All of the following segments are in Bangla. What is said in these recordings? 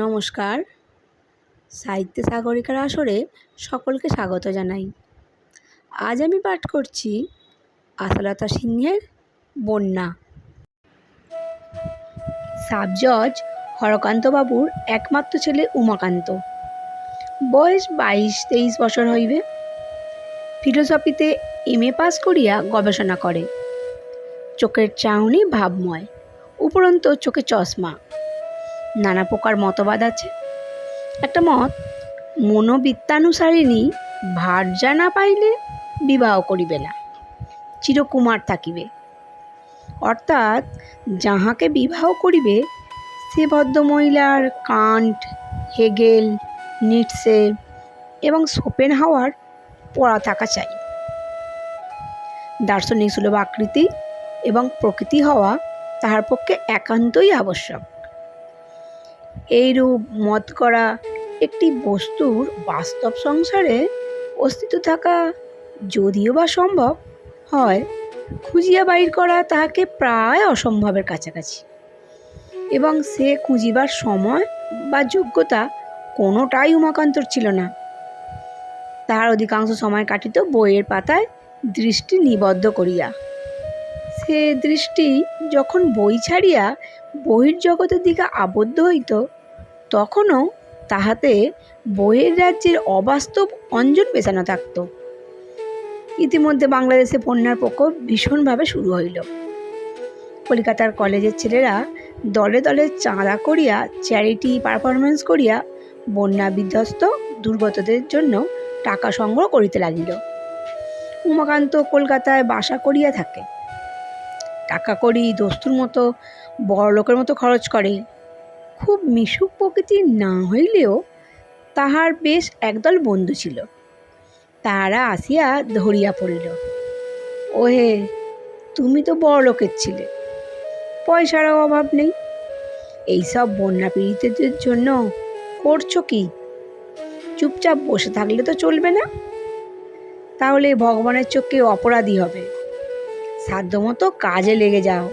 নমস্কার। সাহিত্য সাগরিকার আসরে সকলকে স্বাগত জানাই। আজ আমি পাঠ করছি আশালতা সিংহের বন্যা। সাব জজ হরকান্তবাবুর একমাত্র ছেলে উমাকান্ত। বয়স 22-23 বছর হইবে। ফিলোসফিতে MA পাস করিয়া গবেষণা করে। চোখের চাহনি ভাবময়, উপরন্তু চোখে চশমা। নানা প্রকার মতবাদ আছে। একটা মত, মনোবৃত্তানুসারিণী ভার্যা না পাইলে বিবাহ করিবে না, চিরকুমার থাকিবে। অর্থাৎ যাহাকে বিবাহ করিবে সে ভদ্রমহিলার কান্ট, হেগেল, নিটসে এবং শোপেনহাওয়ার পড়া থাকা চাই। দার্শনিক সুলভ আকৃতি এবং প্রকৃতি হওয়া তাহার পক্ষে একান্তই আবশ্যক। এইরূপ মত করা একটি বস্তুর বাস্তব সংসারে অস্তিত্ব থাকা যদিও বা সম্ভব হয়, খুঁজিয়া বাইর করা তাহাকে প্রায় অসম্ভবের কাছাকাছি, এবং সে খুঁজিবার সময় বা যোগ্যতা কোনোটাই উমাকান্তর ছিল না। তাহার অধিকাংশ সময় কাটিত বইয়ের পাতায় দৃষ্টি নিবদ্ধ করিয়া। সে দৃষ্টি যখন বই ছাড়িয়া বহির্জগতের দিকে আবদ্ধ হইত, তখনও তাহাতে বইয়ের রাজ্যের অবাস্তব অঞ্জন পেছানো থাকত। ইতিমধ্যে বাংলাদেশে বন্যার প্রকোপ ভীষণভাবে শুরু হইল। কলিকাতার কলেজের ছেলেরা দলে দলে চাঁদা করিয়া, চ্যারিটি পারফরমেন্স করিয়া বন্যা বিধ্বস্ত দুর্গতদের জন্য টাকা সংগ্রহ করিতে লাগিল। উমাকান্ত কলকাতায় বাসা করিয়া থাকে। টাকা করি দস্তুর মতো বড়লোকের মতো খরচ করে। খুব মিশুক প্রকৃতির না হইলেও তাহার বেশ একদল বন্ধু ছিল। তাহারা আসিয়া ধরিয়া পড়িল, ওহে, তুমি তো বড়লোকের ছিলে, পয়সারও অভাব নেই, এইসব বন্যা পীড়িতদের জন্য করছো কি? চুপচাপ বসে থাকলে তো চলবে না, তাহলে ভগবানের চোখে অপরাধী হবে। সাধ্যমতো কাজে লেগে যাও।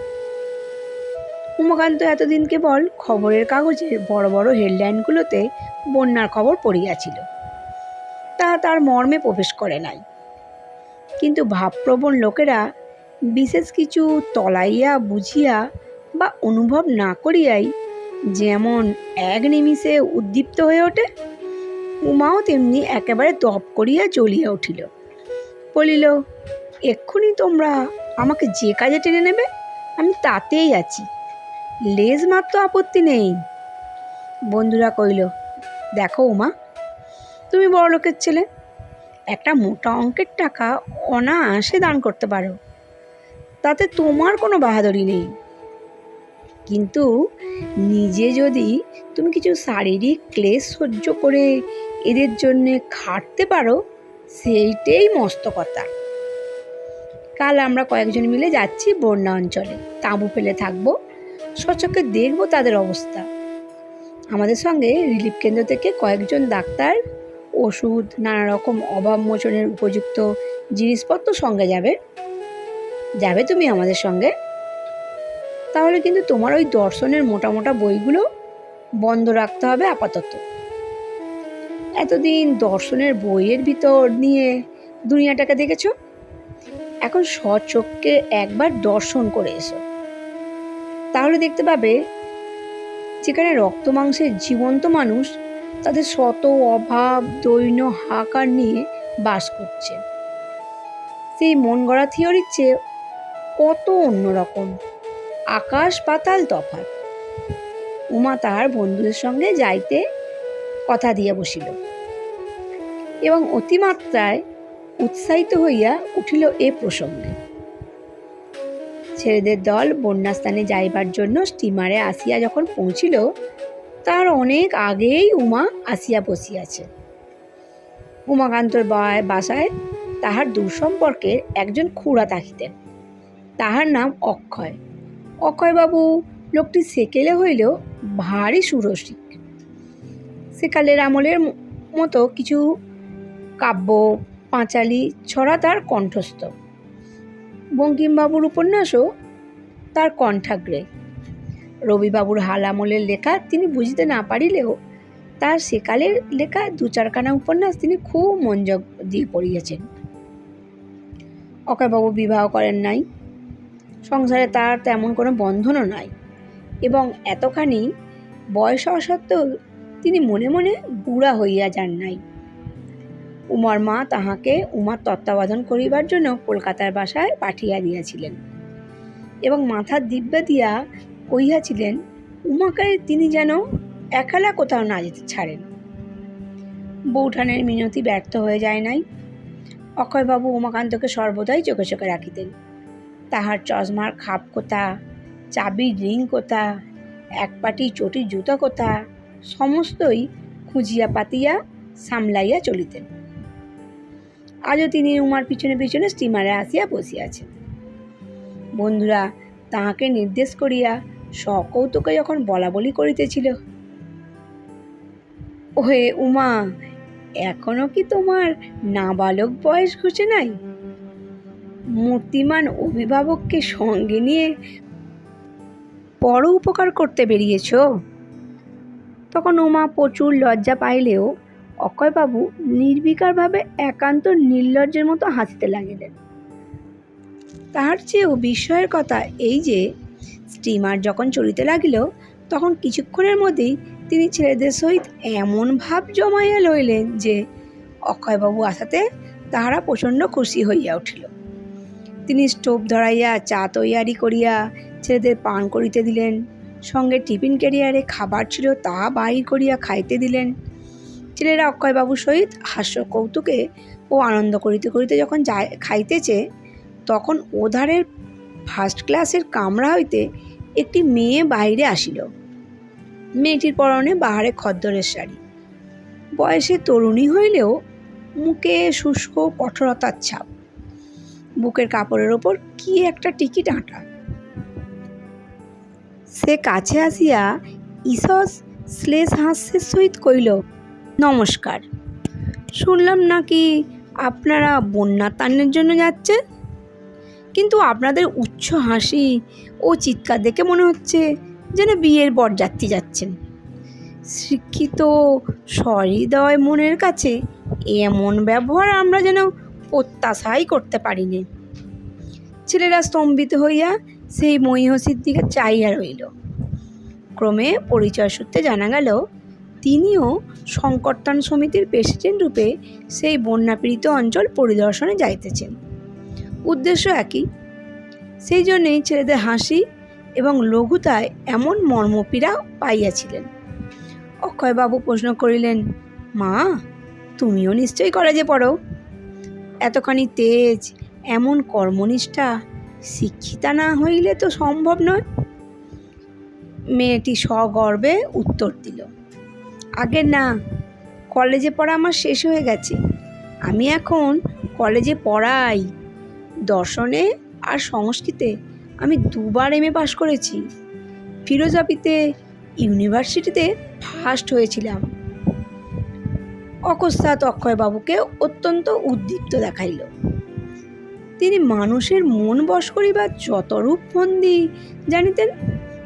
উমাকান্ত এতদিন কেবল খবরের কাগজের বড় বড় হেডলাইনগুলোতে বন্যার খবর পড়িয়াছিল, তা তার মর্মে প্রবেশ করে নাই। কিন্তু ভাবপ্রবণ লোকেরা বিশেষ কিছু তলাইয়া বুঝিয়া বা অনুভব না করিয়াই যেমন এক নিমিষে উদ্দীপ্ত হয়ে ওঠে, উমাও তেমনি একেবারে দপ করিয়া জ্বলিয়া উঠিল। বলিল, এক্ষুনি তোমরা আমাকে যে কাজে টেনে নেবে আমি তাতেই আছি, লেজ মাত্র আপত্তি নেই। বন্ধুরা কইল, দেখো উমা, তুমি বড়লোকের ছেলে, একটা মোটা অঙ্কের টাকা অনায়াসে দান করতে পারো, তাতে তোমার কোনো বাহাদুরি নেই। কিন্তু নিজে যদি তুমি কিছু শারীরিক ক্লেশ সহ্য করে এদের জন্যে খাটতে পারো, সেইটাই মস্ত কথা। কাল আমরা কয়েকজন মিলে যাচ্ছি বন্যা অঞ্চলে, তাঁবু ফেলে থাকবো, সচক্ষে দেখবো তাদের অবস্থা। আমাদের সঙ্গে রিলিফ কেন্দ্র থেকে কয়েকজন ডাক্তার, ওষুধ, নানা রকম অভাব মোচনের উপযুক্ত জিনিসপত্র সঙ্গে যাবে। যাবে তুমি আমাদের সঙ্গে? তাহলে কিন্তু তোমার ওই দর্শনের মোটা মোটা বইগুলো বন্ধ রাখতে হবে আপাতত। এতদিন দর্শনের বইয়ের ভিতর নিয়ে দুনিয়াটাকে দেখেছো, এখন স্বচক্ষে একবার দর্শন করে এসো, তাহলে দেখতে পাবে যেখানে রক্ত মাংসের জীবন্ত মানুষ তাদের শত অভাব দৈন্য হাহাকার নিয়ে বাস করছে। সেই মন গড়া থিওরির চেয়ে কত অন্যরকম, আকাশ পাতাল তফাৎ। উমা তাহার বন্ধুদের সঙ্গে যাইতে কথা দিয়া বসিল এবং অতিমাত্রায় উৎসাহিত হইয়া উঠিল এ প্রসঙ্গে। ছেলেদের দল বন্যাস্থানে যাইবার জন্য স্টিমারে আসিয়া যখন পৌঁছিল, তার অনেক আগেই উমা আসিয়া বসিয়াছে। উমাকান্তর বাসায় তাহার দূর সম্পর্কের একজন খুড়া থাকিতেন। তাহার নাম অক্ষয়। অক্ষয়বাবু লোকটি সেকেলে হইলেও ভারী সুরসিক। সেকালের আমলের মতো কিছু কাব্য পাঁচালী ছড়া তার কণ্ঠস্থ। বঙ্কিমবাবুর উপন্যাসও তার কণ্ঠাগ্রে। রবিবাবুর হাল আমলের লেখা তিনি বুঝিতে না পারিলেও তার সেকালের লেখা 2-4খানা উপন্যাস তিনি খুব মনোযোগ দিয়ে পড়িয়েছেন। অক্ষয়বাবু বিবাহ করেন নাই, সংসারে তার তেমন কোনো বন্ধনও নাই, এবং এতখানি বয়স হওয়া সত্ত্বেও তিনি মনে মনে বুড়া হইয়া যান নাই। উমার মা তাহাকে উমার তত্ত্বাবধান করিবার জন্য কলকাতার বাসায় পাঠিয়া দিয়াছিলেন এবং মাথার দিব্যা দিয়া কহিয়াছিলেন উমাকে তিনি যেন একলা কোথাও না যেতে ছাড়েন। বৌঠানের মিনতি ব্যর্থ হয়ে যায় নাই। অক্ষয়বাবু উমাকান্তকে সর্বদাই চোখে চোখে রাখিতেন। তাহার চশমার খাপ কোথা, চাবির রিং কোথা, একপাটি চটির জুতো কোথা, সমস্তই খুঁজিয়া পাতিয়া সামলাইয়া চলিতেন। আজও তিনি উমার পিছনে পিছনে স্টিমারে আসিয়া বসিয়াছেন। বন্ধুরা তাহাকে নির্দেশ করিয়া সকৌতুকে যখন বলা বলি করিতেছিল, ওহে উমা, এখনো কি তোমার নাবালক বয়স ঘুচে নাই? মূর্তিমান অভিভাবককে সঙ্গে নিয়ে বড় উপকার করতে বেরিয়েছ। তখন উমা প্রচুর লজ্জা পাইলেও অক্ষয়বাবু নির্বিকারভাবে একান্ত নির্লজ্জের মতো হাসিতে লাগিলেন। তাহার চেয়েও বিস্ময়ের কথা এই যে স্টিমার যখন চলিতে লাগিল তখন কিছুক্ষণের মধ্যেই তিনি ছেলেদের সহিত এমন ভাব জমাইয়া লইলেন যে অক্ষয়বাবু আসাতে তাহারা প্রচণ্ড খুশি হইয়া উঠিল। তিনি স্টোভ ধরাইয়া চা তৈয়ারি করিয়া ছেলেদের পান করিতে দিলেন, সঙ্গে টিফিন ক্যারিয়ারে খাবার ছিল তা বাহির করিয়া খাইতে দিলেন। ছেলেরা অক্ষয়বাবুর সহিত হাস্য কৌতুকে ও আনন্দ করিতে করিতে যখন খাইতেছে তখন ওধারের ফার্স্ট ক্লাসের কামরা হইতে একটি মেয়ে বাইরে আসিল। মেয়েটির পরনে বাহারে খদ্দরের শাড়ি, বয়সে তরুণী হইলেও মুখে শুষ্ক কঠোরতার ছাপ, বুকের কাপড়ের ওপর কি একটা টিকিট আঁটা। সে কাছে আসিয়া ঈষৎ শ্লেষ হাস্যের সহিত কইল, নমস্কার, শুনলাম নাকি আপনারা বন্যা ত্রাণের জন্য যাচ্ছেন, কিন্তু আপনাদের উচ্চ হাসি ও চিৎকার দেখে মনে হচ্ছে যেন বিয়ের বরযাত্রী যাচ্ছেন। শিক্ষিত সহৃদয় মনের কাছে এমন ব্যবহার আমরা যেন প্রত্যাশাই করতে পারিনি। ছেলেরা স্তম্ভিত হইয়া সেই মহীয়সীর দিকে চাইয়া রইল। ক্রমে পরিচয় সূত্রে জানা গেল তিনিও সংকর্তান সমিতির প্রেসিডেন্ট রূপে সেই বন্যাপীড়িত অঞ্চল পরিদর্শনে যাইতেছেন। উদ্দেশ্য একই। সেই জন্যেই ছেলেদের হাসি এবং লঘুতায় এমন মর্মপীড়া পাইয়াছিলেন। অক্ষয়বাবু প্রশ্ন করিলেন, মা, তুমিও নিশ্চয়ই কলেজে পড়ো? এতখানি তেজ, এমন কর্মনিষ্ঠা, শিক্ষিতা না হইলে তো সম্ভব নয়। মেয়েটি সগর্বে উত্তর দিল, আগে না, কলেজে পড়া আমার শেষ হয়ে গেছে। আমি এখন কলেজে পড়াই। দর্শনে আর সংস্কৃতে আমি 2বার MA পাশ করেছি। ফিলোসফিতে ইউনিভার্সিটিতে ফার্স্ট হয়েছিলাম। অকস্মাৎ অক্ষয়বাবুকে অত্যন্ত উদ্দীপ্ত দেখাইল। তিনি মানুষের মন বশ করিবার যত রূপভঙ্গি জানিতেন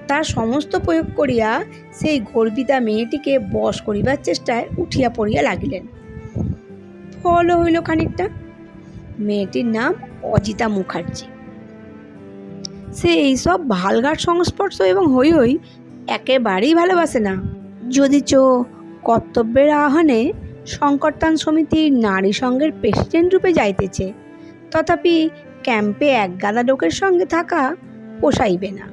তার সমস্ত প্রয়োগ করিয়া সেই গর্বিতা মেয়েটিকে বশ করিবার চেষ্টায় উঠিয়া পড়িয়া লাগিলেন। ফল হইল খানিকটা। মেয়েটির নাম অজিতা মুখার্জি। সে এইসব ভালগার সংস্পর্শ এবং হই হই একেবারেই ভালোবাসে না। যদিচ কর্তব্যের আহ্বানে সংকর্তান সমিতির নারী সংঘের প্রেসিডেন্ট রূপে যাইতেছে, তথাপি ক্যাম্পে একগাদা লোকের সঙ্গে থাকা পোষাইবে না।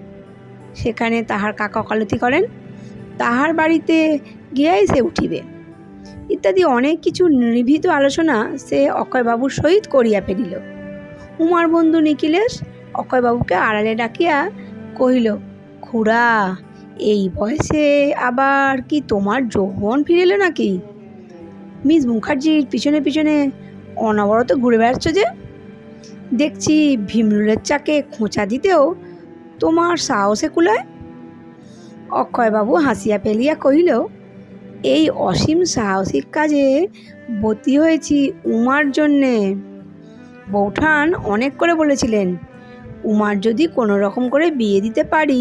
সেখানে তাহার কাকা ওকালতি করেন, তাহার বাড়িতে গিয়াই সে উঠিবে, ইত্যাদি অনেক কিছু নির্ভীত আলোচনা সে অক্ষয়বাবুর সহিত করিয়া ফেলিল। উমার বন্ধু নিখিলেশ অক্ষয়বাবুকে আড়ালে ডাকিয়া কহিল, খুড়া, এই বয়সে আবার কি তোমার যৌবন ফিরিল নাকি? মিস মুখার্জির পিছনে পিছনে অনবরত ঘুরে বেড়াচ্ছ যে? দেখছি ভীমরুলের চাকে খোঁচা দিতেও তোমার সাহসে কুলায়। অক্ষয়বাবু হাসিয়া ফেলিয়া কহিল, এই অসীম সাহসিক কাজে বতী হয়েছি উমার জন্যে। বৌঠান অনেক করে বলেছিলেন, উমার যদি কোনো রকম করে বিয়ে দিতে পারি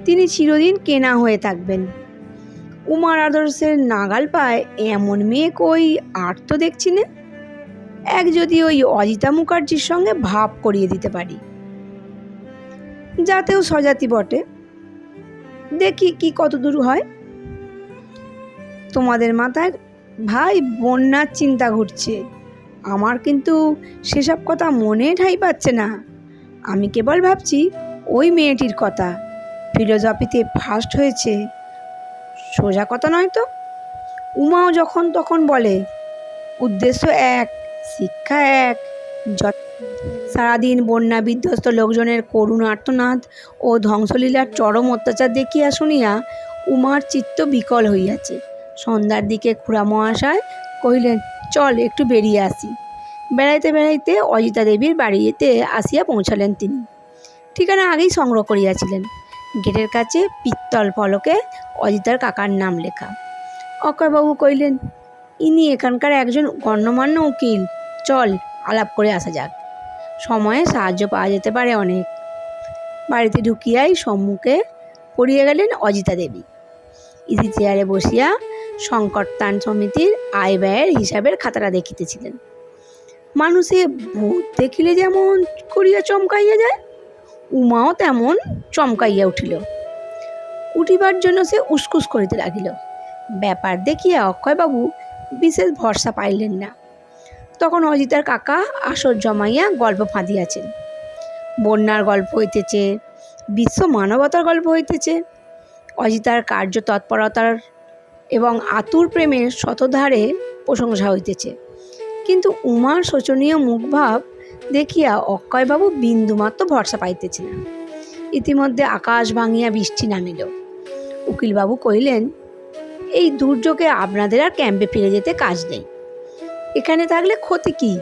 তিনি চিরদিন কেনা হয়ে থাকবেন। উমার আদর্শের নাগাল পায় এমন মেয়ে কই আর তো দেখছি না। এক যদি ওই অজিতা মুখার্জির সঙ্গে ভাব করিয়ে দিতে পারি, যাতেও স্বজাতি বটে, দেখি কি কতদূর হয়। তোমাদের মাথায় ভাই বন্যার চিন্তা ঘুরছে, আমার কিন্তু সেসব কথা মনে ঠাঁই পাচ্ছে না। আমি কেবল ভাবছি ওই মেয়েটির কথা, ফিলোজফিতে ফার্স্ট হয়েছে, সোজা কথা নয় তো। উমাও যখন তখন বলে উদ্দেশ্য এক, শিক্ষা এক। সারাদিন বন্যা বিধ্বস্ত লোকজনের করুণ আর্তনাদ ও ধ্বংসলীলার চরম অত্যাচার দেখিয়া শুনিয়া উমার চিত্ত বিকল হইয়াছে। সন্ধ্যার দিকে খুড়া মহাশয় কহিলেন, চল একটু বেরিয়ে আসি। বেড়াইতে বেড়াইতে অজিতা দেবীর বাড়িতে আসিয়া পৌঁছালেন তিনি। ঠিকানা আগেই সংগ্রহ করিয়াছিলেন। গেটের কাছে পিত্তল ফলকে অজিতার কাকার নাম লেখা। অক্ষয়বাবু কহিলেন, ইনি এখানকার একজন গণ্যমান্য উকিল, চল আলাপ করে আসা যাক, সময়ে সাহায্য পাওয়া যেতে পারে অনেক। বাড়িতে ঢুকিয়াই সম্মুখে পড়িয়া গেলেন অজিতা দেবী। ইজি চেয়ারে বসিয়া সংকটত্রাণ সমিতির আয় ব্যয়ের হিসাবের খাতাটা দেখিতেছিলেন। মানুষে ভূত দেখিলে যেমন করিয়া চমকাইয়া যায়, উমাও তেমন চমকাইয়া উঠিল। উঠিবার জন্য সে উসকুস করিতে লাগিল। ব্যাপার দেখিয়া অক্ষয়বাবু বিশেষ ভরসা পাইলেন না। তখন অজিতার কাকা আসর জমাইয়া গল্প ফাঁদিয়াছেন। বন্যার গল্প হইতেছে, বিশ্ব মানবতার গল্প হইতেছে, অজিতার কার্য তৎপরতার এবং আতুর প্রেমের শতধারে প্রশংসা হইতেছে। কিন্তু উমার শোচনীয় মুখভাব দেখিয়া অক্ষয়বাবু বিন্দুমাত্র ভরসা পাইতেছে না। ইতিমধ্যে আকাশ ভাঙিয়া বৃষ্টি নামিল। উকিলবাবু কহিলেন, এই দুর্যোগে আপনাদের আর ক্যাম্পে ফিরে যেতে কাজ নেই, এখানে থাকলে ক্ষতি কি?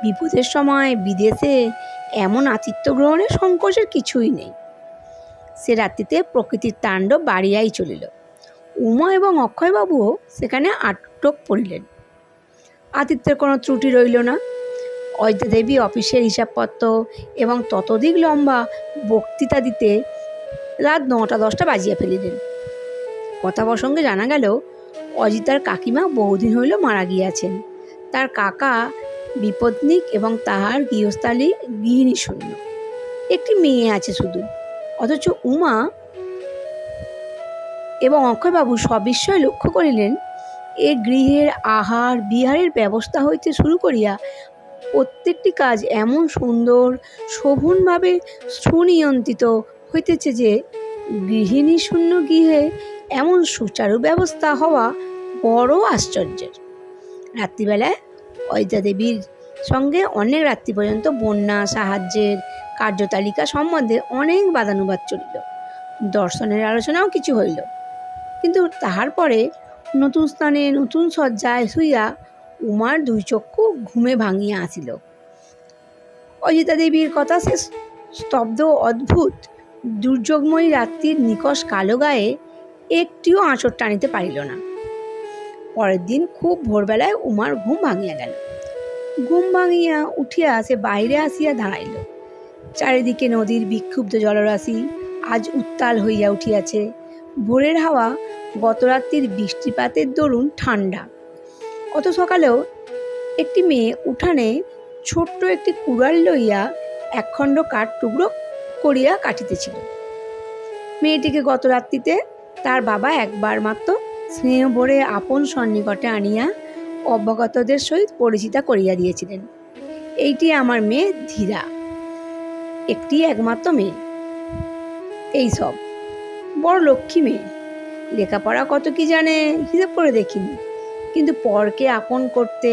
বিপদের সময় বিদেশে এমন আতিথ্য গ্রহণের সংকোচের কিছুই নেই। সে রাত্রিতে প্রকৃতির তাণ্ডব বাড়িয়াই চলিল। উমা এবং অক্ষয়বাবুও সেখানে আটক পড়িলেন। আতিথ্যের কোনো ত্রুটি রইল না। অজিতা দেবী অফিসের হিসাবপত্র এবং ততোধিক লম্বা বক্তৃতা দিতে রাত 9টা-10টা বাজিয়া ফেলিলেন। কথা প্রসঙ্গে জানা গেল, অজিতার কাকিমা বহুদিন হইল মারা গিয়াছেন। তার কাকা বিপত্নিক এবং তাহার গৃহস্থালী গৃহিণী শূন্য, একটি মেয়ে আছে শুধু। অথচ উমা এবং অক্ষয়বাবু সবিস্ময়ে লক্ষ্য করিলেন, এ গৃহের আহার বিহারের ব্যবস্থা হইতে শুরু করিয়া প্রত্যেকটি কাজ এমন সুন্দর শোভনভাবে সুনিয়ন্ত্রিত হইতেছে যে গৃহিণী শূন্য গৃহে এমন সুচারু ব্যবস্থা হওয়া বড় আশ্চর্যের। রাত্রিবেলায় অজিতা দেবীর সঙ্গে অনেক রাত্রি পর্যন্ত বন্যা সাহায্যের কার্যতালিকা সম্বন্ধে অনেক বাদানুবাদ চলিল। দর্শনের আলোচনাও কিছু হইল। কিন্তু তাহার পরে নতুন স্থানে নতুন শয্যায় শুইয়া উমার 2 চক্ষু ঘুমে ভাঙিয়া আসিল। অজিতা দেবীর কথা সে স্তব্ধ অদ্ভুত দুর্যোগময়ী রাত্রির নিকষ কালো গায়ে একটিও আঁচড় টানিতে পারিল না। পরের দিন খুব ভোরবেলায় উমার ঘুম ভাঙিয়া গেল। ঘুম ভাঙিয়া উঠিয়া সে বাইরে আসিয়া দাঁড়াইল। চারিদিকে নদীর বিক্ষুব্ধ জলরাশি আজ উত্তাল হইয়া উঠিয়াছে। ভোরের হাওয়া গত রাত্রির বৃষ্টিপাতের দরুন ঠান্ডা। অত সকালেও একটি মেয়ে উঠানে ছোট্ট একটি কুড়াল লইয়া একখণ্ড কাঠ টুকরো করিয়া কাটিতেছিল। মেয়েটিকে গত রাত্রিতে তার বাবা একবার মাত্র স্নেহ ভরে আপন সন্নিকটে আনিয়া অভ্যাগতদের সহিত পরিচিতা করিয়া দিয়েছিলেন। এইটি আমার মেয়ে ধীরা, একটি একমাত্র মেয়ে। এই সব বড় লক্ষ্মী মেয়ে, লেখাপড়া কত কি জানে হিসেব করে দেখিনি, কিন্তু পরকে আপন করতে,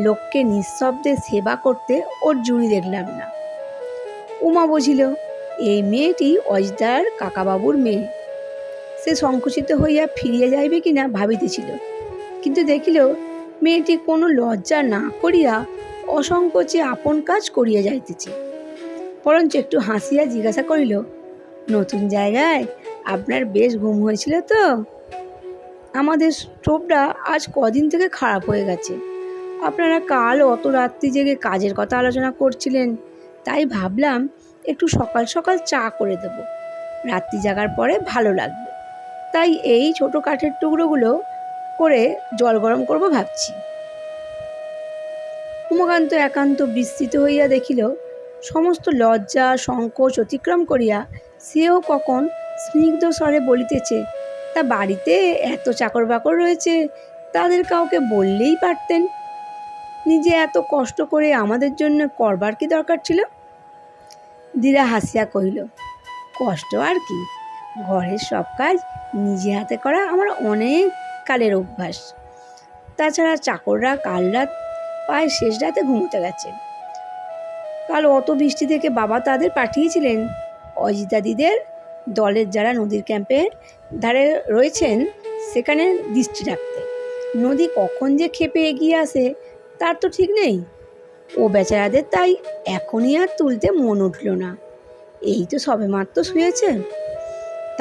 লোককে নিঃশব্দে সেবা করতে ওর জুড়ি দেখলাম না। উমা বুঝিল এই মেয়েটি অজিতার কাকাবাবুর মেয়ে। সে সংকুচিত হইয়া ফিরিয়া যাইবে কিনা ভাবিতেছিল, কিন্তু দেখিল মেয়েটি কোনো লজ্জা না করিয়া অসংকোচে আপন কাজ করিয়া যাইতেছে। বরঞ্চ একটু হাসিয়া জিজ্ঞাসা করিল, নতুন জায়গায় আপনার বেশ ঘুম হয়েছিল তো? আমাদের স্টোভটা আজ কদিন থেকে খারাপ হয়ে গেছে। আপনারা কাল অত রাত্রি জেগে কাজের কথা আলোচনা করছিলেন, তাই ভাবলাম একটু সকাল সকাল চা করে দেব। রাত্রি জাগার পরে ভালো লাগবে, তাই এই ছোট কাঠের টুকরোগুলো করে জল গরম করব ভাবছি। উমাকান্ত একান্ত বিস্তৃত হইয়া দেখিল, সমস্ত লজ্জা সংকোচ অতিক্রম করিয়া সেও কখন স্নিগ্ধ স্বরে বলিতেছে, তা বাড়িতে এত চাকর বাকর রয়েছে, তাদের কাউকে বললেই পারতেন। নিজে এত কষ্ট করে আমাদের জন্য করবার কি দরকার ছিল? ধীরা হাসিয়া কহিল, কষ্ট আর কি, ঘরের সব কাজ নিজে হাতে করা আমার অনেক কালের অভ্যাস। তাছাড়া চাকররা কাল রাত প্রায় শেষ রাতে ঘুমোতে গেছে। কাল অত বৃষ্টি থেকে বাবা তাদের পাঠিয়েছিলেন অজিতাদিদের দলের যারা নদীর ক্যাম্পের ধারে রয়েছেন সেখানে দৃষ্টি রাখতে। নদী কখন যে ক্ষেপে এগিয়ে আসে তার তো ঠিক নেই। ও বেচারাদের তাই এখনই আর তুলতে মন উঠল না। এই তো সবেমাত্র শুয়েছে।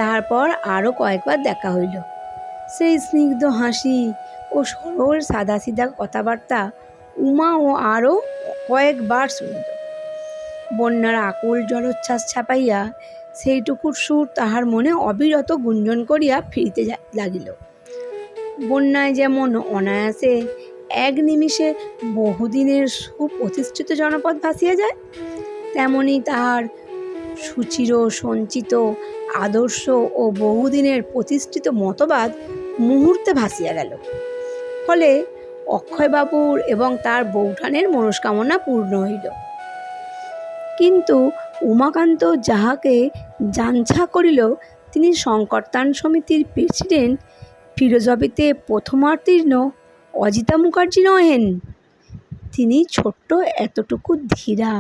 তারপর আরও কয়েকবার দেখা হইল। সেই স্নিগ্ধ হাসি ও সরল সাদাসিধা কথাবার্তা উমা ও আরও কয়েকবার শুনিল। বন্যার আকুল জলোচ্ছ্বাস ছাপাইয়া সেইটুকুর সুর তাহার মনে অবিরত গুঞ্জন করিয়া ফিরিতে লাগিল। বন্যায় যেমন অনায়াসে এক নিমিষে বহুদিনের সুপ্রতিষ্ঠিত জনপদ ভাসিয়া যায়, তেমনি তাহার সুচির সঞ্চিত আদর্শ ও বহুদিনের প্রতিষ্ঠিত মতবাদ মুহূর্তে ভাসিয়া গেল। ফলে অক্ষয়বাবুর এবং তার বৌঠানের মনস্কামনা পূর্ণ হইল। কিন্তু উমাকান্ত যাহাকে জাঞ্ছা করিল তিনি সংকর্তান সমিতির প্রেসিডেন্ট ফিরোজবিতে প্রথমার্তীর্ণ অজিতা মুখার্জি নহেন, তিনি ছোট্ট এতটুকু ধীরা।